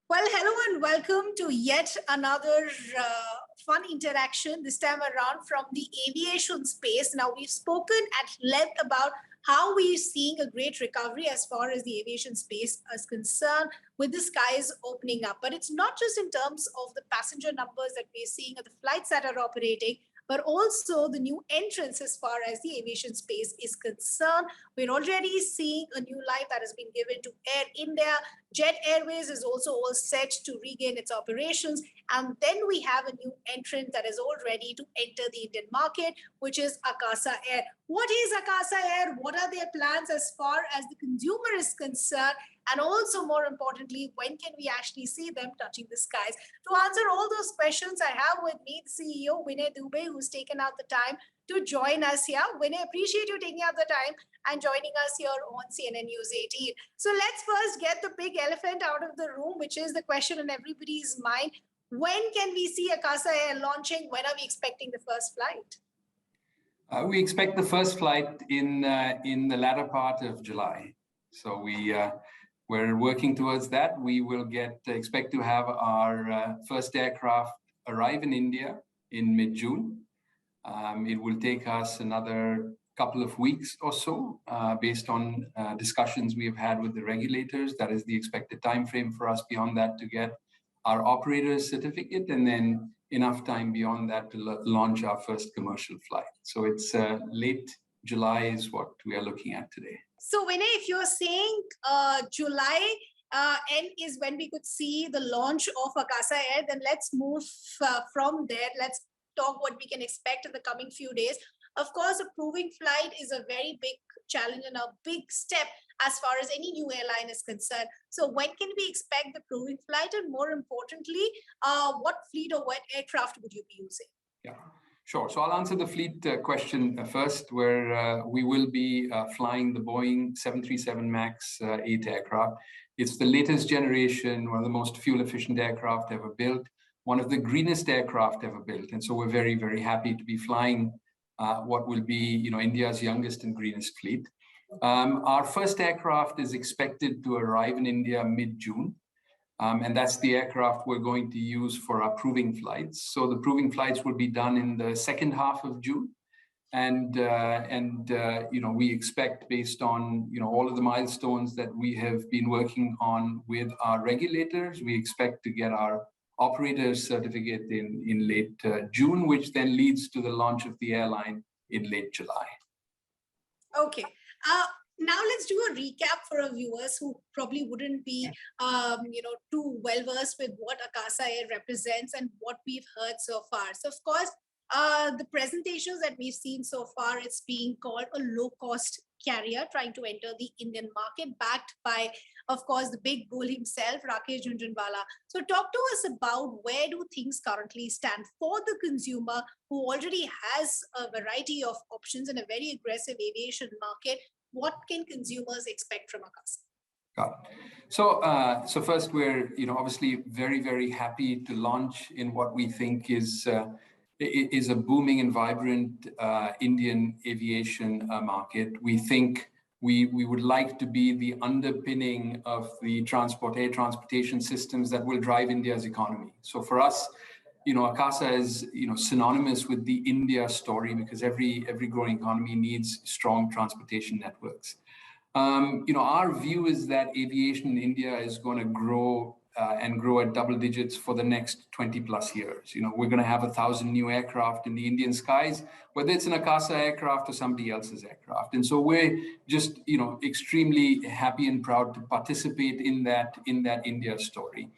Well, hello and welcome to yet another fun interaction, this time around from the aviation space. Now, we've spoken at length about how we're seeing a great recovery as far as the aviation space is concerned with the skies opening up. But it's not just in terms of the passenger numbers that we're seeing or the flights that are operating, but also the new entrance as far as the aviation space is concerned. We're already seeing a new life that has been given to Air India. Jet Airways is also all set to regain its operations. And then we have a new entrant that is all ready to enter the Indian market, which is Akasa Air. What is Akasa Air? What are their plans as far as the consumer is concerned? And also, more importantly, when can we actually see them touching the skies? To answer all those questions, I have with me the CEO, Vinay Dube, who's taken out the time to join us here. Vinay, appreciate you taking out the time and joining us here on CNN News 18. So let's first get the big elephant out of the room, which is the question in everybody's mind. When can we see Akasa Air launching? When are we expecting the first flight? We expect the first flight in the latter part of July. So we're working towards that. We will expect to have our first aircraft arrive in India in mid-June. It will take us another couple of weeks or so, based on discussions we have had with the regulators. That is the expected time frame for us beyond that to get our operator's certificate, and then enough time beyond that to launch our first commercial flight. So it's late July is what we are looking at today. So Vinay, if you're saying July end is when we could see the launch of Akasa Air, then let's move from there. Let's talk what we can expect in the coming few days. Of course, a proving flight is a very big challenge and a big step as far as any new airline is concerned. So when can we expect the proving flight? And more importantly, what fleet or what aircraft would you be using? Yeah, sure. So I'll answer the fleet question first, where we will be flying the Boeing 737 MAX 8 aircraft. It's the latest generation, one of the most fuel-efficient aircraft ever built, one of the greenest aircraft ever built. And so we're very, very happy to be flying what will be, India's youngest and greenest fleet. Our first aircraft is expected to arrive in India mid-June. And that's the aircraft we're going to use for our proving flights. So the proving flights will be done in the second half of June. And we expect, based on, all of the milestones that we have been working on with our regulators, we expect to get our operator's certificate in late June, which then leads to the launch of the airline in late July. Okay. Now let's do a recap for our viewers who probably wouldn't be, too well versed with what Akasa Air represents and what we've heard so far. So, of course, the presentations that we've seen so far, it's being called a low-cost carrier trying to enter the Indian market, backed by, of course, the big bull himself, Rakesh Jhunjhunwala. So talk to us about where do things currently stand for the consumer who already has a variety of options in a very aggressive aviation market. What can consumers expect from Akasa? So first, we're obviously very, very happy to launch in what we think is a booming and vibrant Indian aviation market. We think we would like to be the underpinning of the air transportation systems that will drive India's economy. So for us, Akasa is synonymous with the India story, because every growing economy needs strong transportation networks. Our view is that aviation in India is going to grow and grow at double digits for the next 20 plus years. We're going to have 1,000 new aircraft in the Indian skies, whether it's an Akasa aircraft or somebody else's aircraft. And so we're just, extremely happy and proud to participate in that India story.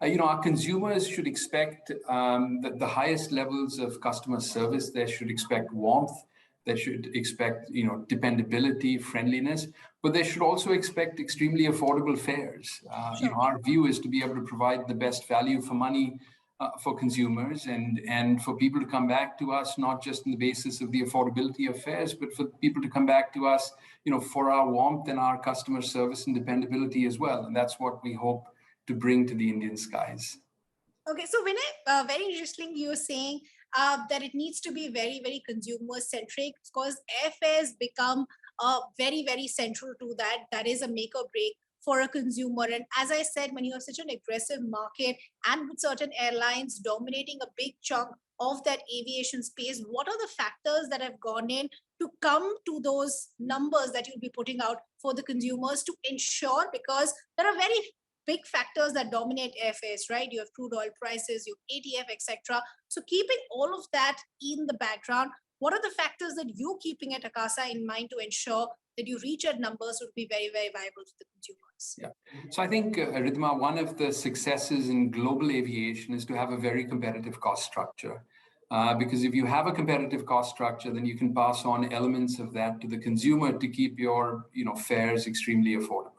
Our consumers should expect the highest levels of customer service. They should expect warmth. They should expect, dependability, friendliness, but they should also expect extremely affordable fares. Sure. Our view is to be able to provide the best value for money for consumers, and for people to come back to us, not just on the basis of the affordability of fares, but for people to come back to us, for our warmth and our customer service and dependability as well. And that's what we hope to bring to the Indian skies. Okay, so Vinay, very interesting, you were saying that it needs to be very, very consumer-centric, because airfares become very, very central to that. That is a make or break for a consumer? And as I said, when you have such an aggressive market and with certain airlines dominating a big chunk of that aviation space, what are the factors that have gone in to come to those numbers that you'll be putting out for the consumers to ensure? Because there are very big factors that dominate airfares, right? You have crude oil prices, you have ATF, etc. So keeping all of that in the background, what are the factors that you're keeping at Akasa in mind to ensure that you reach at numbers would be very, very viable to the consumers? Yeah. So I think, Ridhima, one of the successes in global aviation is to have a very competitive cost structure. Because if you have a competitive cost structure, then you can pass on elements of that to the consumer to keep your fares extremely affordable.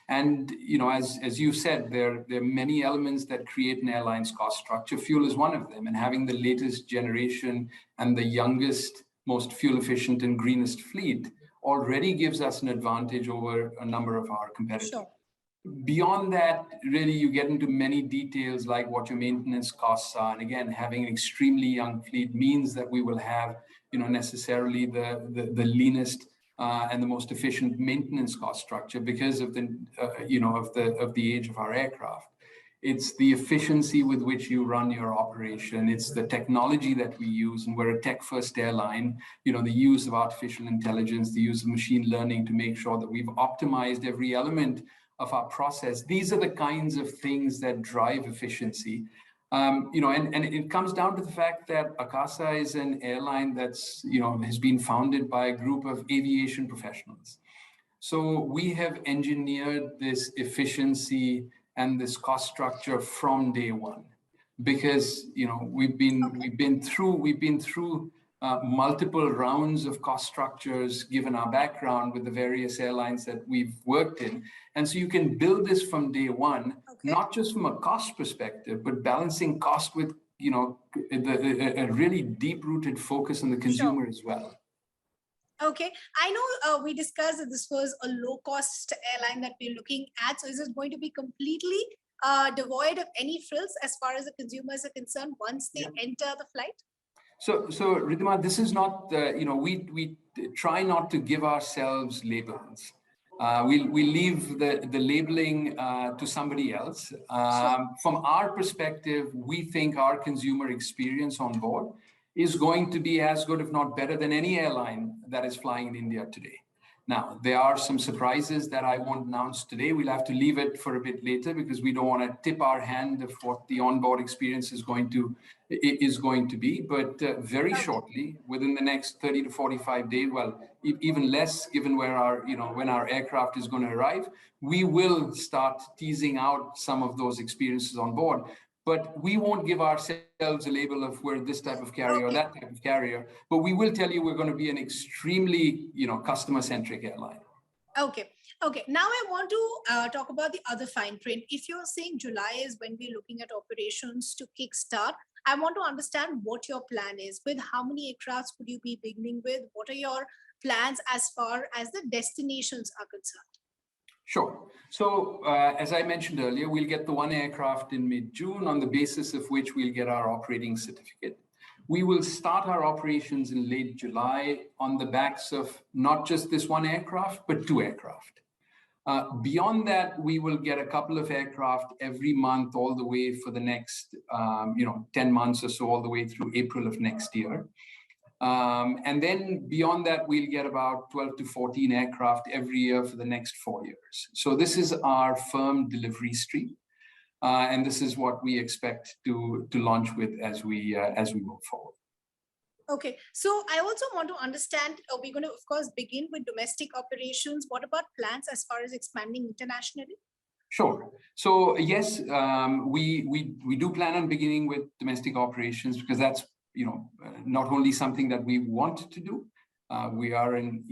And as you said, there are many elements that create an airline's cost structure. Fuel is one of them, and having the latest generation and the youngest, most fuel efficient and greenest fleet already gives us an advantage over a number of our competitors. Sure. Beyond that, really, you get into many details like what your maintenance costs are. And again, having an extremely young fleet means that we will have, necessarily the leanest and the most efficient maintenance cost structure because of the, of the age of our aircraft. It's the efficiency with which you run your operation. It's the technology that we use, and we're a tech-first airline. The use of artificial intelligence, the use of machine learning to make sure that we've optimized every element of our process. These are the kinds of things that drive efficiency. And it comes down to the fact that Akasa is an airline that's, has been founded by a group of aviation professionals. So we have engineered this efficiency and this cost structure from day one, because we've been through multiple rounds of cost structures given our background with the various airlines that we've worked in. And so you can build this from day one, not just from a cost perspective, but balancing cost with, a really deep-rooted focus on the consumer as well. Okay, I know we discussed that this was a low-cost airline that we're looking at. So is it going to be completely devoid of any frills as far as the consumers are concerned once they enter the flight? So Ridhima, this is not, we try not to give ourselves labels. We leave the labeling to somebody else. From our perspective, we think our consumer experience on board is going to be as good, if not better, than any airline that is flying in India today. Now, there are some surprises that I won't announce today. We'll have to leave it for a bit later because we don't want to tip our hand of what the onboard experience is going to be. But very shortly, within the next 30 to 45 days, well, even less, given where our, when our aircraft is going to arrive, we will start teasing out some of those experiences on board. But we won't give ourselves a label of we're this type of carrier or that type of carrier. But we will tell you we're going to be an extremely, customer-centric airline. Okay. Now I want to talk about the other fine print. If you're saying July is when we're looking at operations to kickstart, I want to understand what your plan is. With how many aircrafts would you be beginning with? What are your plans as far as the destinations are concerned? Sure. So as I mentioned earlier, we'll get the one aircraft in mid-June, on the basis of which we'll get our operating certificate. We will start our operations in late July on the backs of not just this one aircraft, but two aircraft. Beyond that, we will get a couple of aircraft every month all the way for the next 10 months or so, all the way through April of next year. And then beyond that, we'll get about 12 to 14 aircraft every year for the next 4 years. So this is our firm delivery stream. And this is what we expect to launch with as we move forward. Okay, so I also want to understand, we're going to, of course, begin with domestic operations. What about plans as far as expanding internationally? Sure. So yes, we do plan on beginning with domestic operations because that's not only something that we want to do. We are an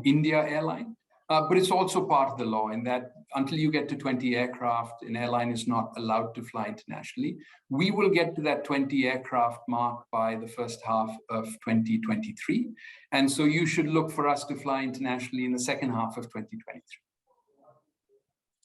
India airline, but it's also part of the law in that until you get to 20 aircraft, an airline is not allowed to fly internationally. We will get to that 20 aircraft mark by the first half of 2023. And so you should look for us to fly internationally in the second half of 2023.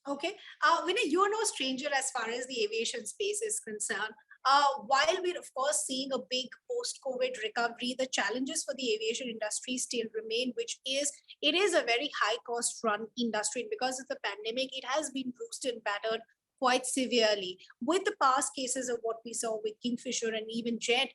Okay. Vinay, you're no stranger as far as the aviation space is concerned. While we're, of course, seeing a big post-COVID recovery, the challenges for the aviation industry still remain, which is it is a very high-cost run industry. And because of the pandemic, it has been bruised and battered quite severely. With the past cases of what we saw with Kingfisher and even Jet,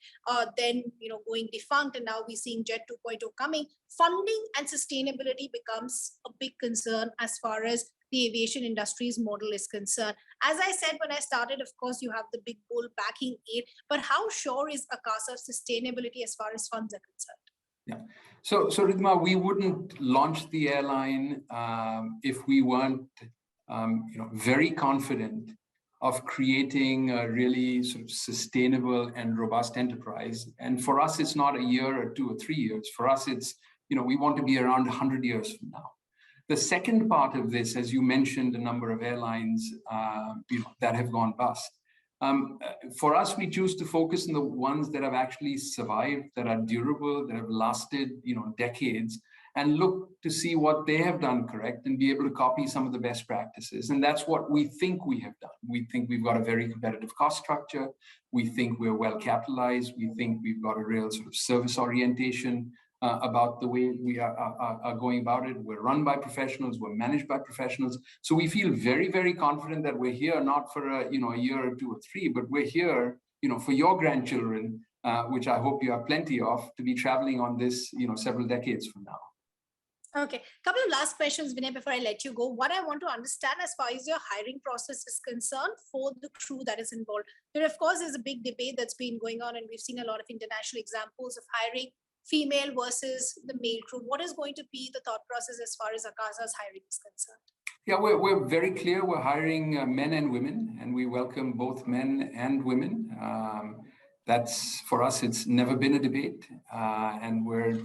then going defunct, and now we're seeing Jet 2.0 coming, funding and sustainability becomes a big concern as far as the aviation industry's model is concerned. As I said when I started, of course, you have the big bull backing it, but how sure is Akasa's sustainability as far as funds are concerned? Yeah. So Ridhima, we wouldn't launch the airline if we weren't very confident of creating a really sort of sustainable and robust enterprise. And for us, it's not a year or 2 or 3 years. For us, it's, we want to be around 100 years from now. The second part of this, as you mentioned, a number of airlines that have gone bust. For us, we choose to focus on the ones that have actually survived, that are durable, that have lasted, decades, and look to see what they have done correct and be able to copy some of the best practices. And that's what we think we have done. We think we've got a very competitive cost structure. We think we're well capitalized. We think we've got a real sort of service orientation about the way we are going about it. We're run by professionals. We're managed by professionals. So we feel very, very confident that we're here not for a year or 2 or 3, but we're here for your grandchildren, which I hope you have plenty of, to be traveling on this several decades from now. Okay, couple of last questions, Vinay, before I let you go. What I want to understand as far as your hiring process is concerned for the crew that is involved. There, of course, is a big debate that's been going on, and we've seen a lot of international examples of hiring female versus the male crew. What is going to be the thought process as far as Akasa's hiring is concerned? Yeah, we're very clear. We're hiring men and women, and we welcome both men and women. That's, for us, it's never been a debate, and we're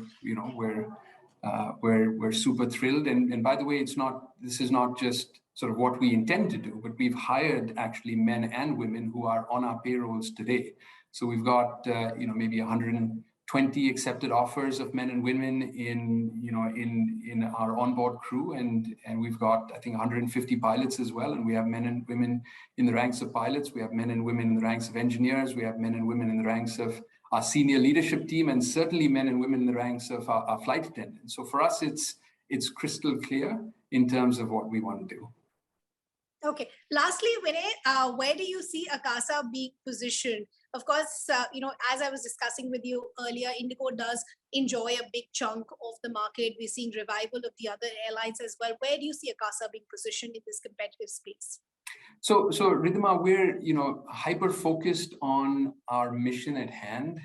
super thrilled. And by the way, this is not just sort of what we intend to do, but we've hired actually men and women who are on our payrolls today. So we've got maybe 120 accepted offers of men and women in our onboard crew, and we've got, I think, 150 pilots as well. And we have men and women in the ranks of pilots. We have men and women in the ranks of engineers. We have men and women in the ranks of our senior leadership team, and certainly men and women in the ranks of our flight attendants. So for us, it's crystal clear in terms of what we want to do. Okay. Lastly, Vinay, where do you see Akasa being positioned? Of course, as I was discussing with you earlier, Indigo does enjoy a big chunk of the market. We're seeing revival of the other airlines as well. Where do you see Akasa being positioned in this competitive space? So Ridhima, we're hyper focused on our mission at hand.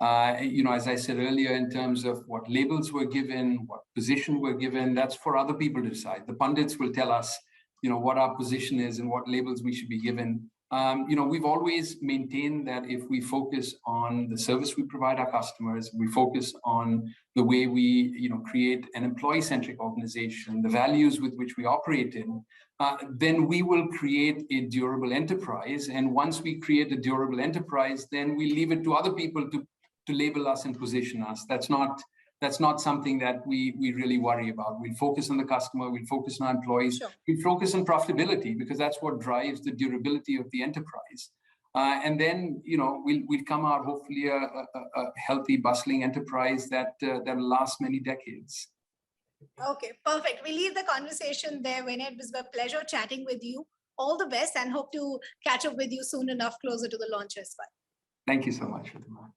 As I said earlier, in terms of what labels we're given, what position we're given, that's for other people to decide. The pundits will tell us, what our position is and what labels we should be given. We've always maintained that if we focus on the service we provide our customers, we focus on the way we, create an employee-centric organization, the values with which we operate in, then we will create a durable enterprise. And once we create a durable enterprise, then we leave it to other people to label us and position us. That's not something that we really worry about. We focus on the customer, we focus on our employees, sure. We focus on profitability, because that's what drives the durability of the enterprise. And then, we'll come out hopefully a healthy, bustling enterprise that lasts many decades. Okay, perfect. We'll leave the conversation there, Vinay. It was a pleasure chatting with you. All the best, and hope to catch up with you soon enough, closer to the launch as well. Thank you so much, Ridhima.